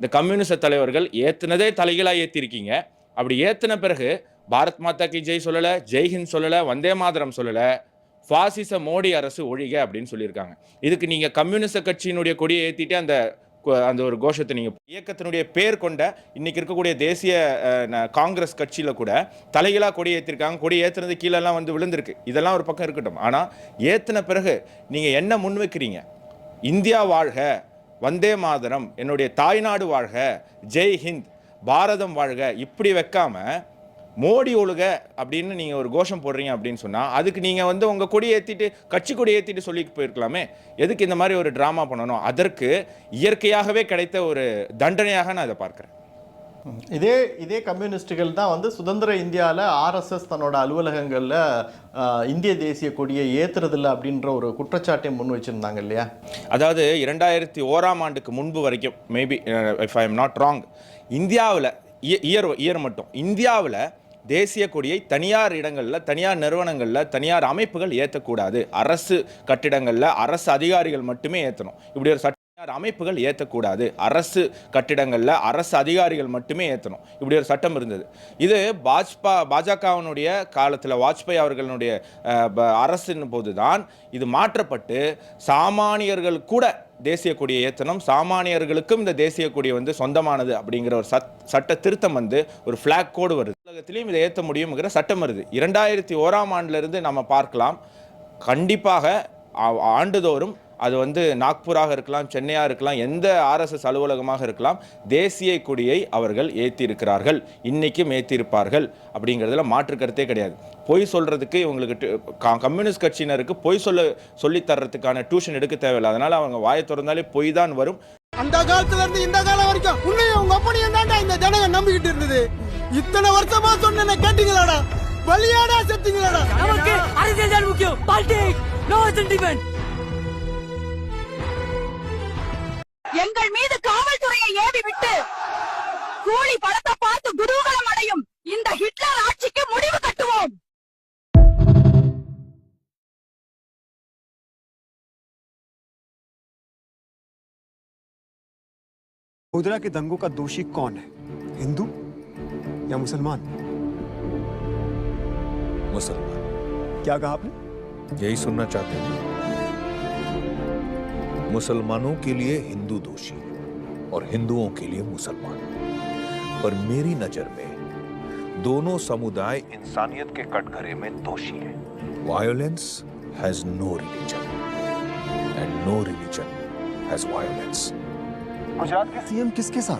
இந்த கம்யூனிஸ்ட தலைவர்கள் ஏத்துனதே தலைகீழா ஏத்திருக்கீங்க. அப்படி ஏத்தின பிறகு பாரத் மாதா கி ஜெய் சொல்லல, ஜெய்ஹிந்த் சொல்லல, வந்தே மாதரம் சொல்லல, பாசிச மோடி அரசு ஒழிக அப்படின்னு சொல்லியிருக்காங்க. இதுக்கு நீங்க கம்யூனிஸ்ட் கட்சியினுடைய கொடியை ஏத்திட்டு அந்த ஒரு கோஷத்தை நீங்க இயக்கத்தினுடைய பேர் கொண்ட இன்னைக்கு இருக்கக்கூடிய தேசிய காங்கிரஸ் கட்சியில கூட தலைகீழா கொடி ஏற்றிருக்காங்க. கொடி ஏத்துனது கீழெல்லாம் வந்து விழுந்திருக்கு. இதெல்லாம் ஒரு பக்கம் இருக்கட்டும். ஆனா ஏத்தின பிறகு நீங்க என்ன முன்வைக்கிறீங்க? இந்தியா வாழ்க, வந்தே மாதரம், என்னுடைய தாய்நாடு வாழ்க, ஜெய் ஹிந்த், பாரதம் வாழ்க, இப்படி வைக்காம மோடி ஒழுக அப்படின்னு நீங்க ஒரு கோஷம் போடுறீங்க அப்படின்னு சொன்னா அதுக்கு நீங்க வந்து உங்க கொடி ஏத்திட்டு கட்சி கொடி ஏத்திட்டு சொல்லிட்டு போயிருக்கலாமே. எதுக்கு இந்த மாதிரி ஒரு டிராமா பண்ணணும்? அதற்கு இயற்கையாகவே கிடைத்த ஒரு தண்டனையாக நான் அதை பார்க்கிறேன். இதே கம்யூனிஸ்டுகள் தான் வந்து சுதந்திர இந்தியாவில் ஆர்எஸ்எஸ் தன்னோட அலுவலகங்களில் இந்திய தேசிய கொடியை ஏற்றுறதில்ல அப்படின்ற ஒரு குற்றச்சாட்டை முன் வச்சுருந்தாங்க இல்லையா? அதாவது 2001ஆம் ஆண்டுக்கு முன்பு வரைக்கும், maybe if I am not wrong, இந்தியாவில் இயர் மட்டும் இந்தியாவில் தேசிய கொடியை தனியார் இடங்களில், தனியார் நிறுவனங்களில், தனியார் அமைப்புகள் ஏற்றக்கூடாது. அரசு கட்டிடங்களில் அரசு அதிகாரிகள் மட்டுமே ஏற்றணும். இப்படி ஒரு அமைப்புகள் ஏற்றக்கூடாது. அரசு கட்டிடங்களில் அரசு அதிகாரிகள் மட்டுமே ஏற்றணும். இப்படி ஒரு சட்டம் இருந்தது. இது பாஜகவினுடைய காலத்தில், வாஜ்பாய் அவர்களுடைய அரசின் போதுதான் இது மாற்றப்பட்டு சாமானியர்கள் கூட தேசிய கொடியை ஏற்றணும், சாமானியர்களுக்கும் இந்த தேசிய கொடி வந்து சொந்தமானது அப்படிங்கிற ஒரு சட்ட திருத்தம் வந்து ஒரு ஃபிளாக் கோடு வருது. உலகத்திலையும் இதை ஏற்ற முடியுங்கிற சட்டம் வருது. 2001ஆம் ஆண்டிலிருந்து நம்ம பார்க்கலாம். கண்டிப்பாக ஆண்டுதோறும் அது வந்து நாக்பூராக இருக்கலாம், சென்னையாக இருக்கலாம், எந்த ஆர்எஸ்எஸ் அலுவலகமாக இருக்கலாம், தேசிய கொடியை அவர்கள் ஏற்றியிருக்கிறார்கள், இன்னைக்கும் ஏற்றிருப்பார்கள். அப்படிங்கிறதுல மாற்று கருத்தே கிடையாது. பொய் சொல்றதுக்கு இவங்களுக்கு கம்யூனிஸ்ட் கட்சியினருக்கு பொய் சொல்லி தர்றதுக்கான டியூஷன் எடுக்க தேவையில்லை. அதனால அவங்க வாயை திறந்தாலே பொய் தான் வரும். அந்த காலத்துல இருந்து இந்த காலம் வரைக்கும் உன்னையும் உங்க அப்பனையும் தாண்டா இந்த ஜனங்க நம்பிக்கிட்டு இருந்தது. இத்தனை வருஷமா சொன்ன கேட்டீங்களாடா? பலியாடா செத்தீங்களாடா? நமக்கு அரசியல் தான் முக்கியம். Politics no sentiment. எங்கள் மீது காவல்துறையை ஏவி விட்டு கூலி படத்தை பார்த்து குதூகலம் அடையும் இந்த ஹிட்லர் ஆட்சிக்கு முடிவு கட்டுவோம். गोधरा के दंगों का दोषी कौन है, हिंदू या मुसलमान? मुसलमान। क्या कहा आपने? यही सुनना चाहते हैं? मुसलमानों के लिए हिंदू दोषी और हिंदुओं के लिए मुसलमान, पर मेरी नजर में दोनों समुदाय इंसानियत के कटघरे में दोषी हैं। Violence has no religion and no religion has violence. Gujarat के सीएम किसके साथ?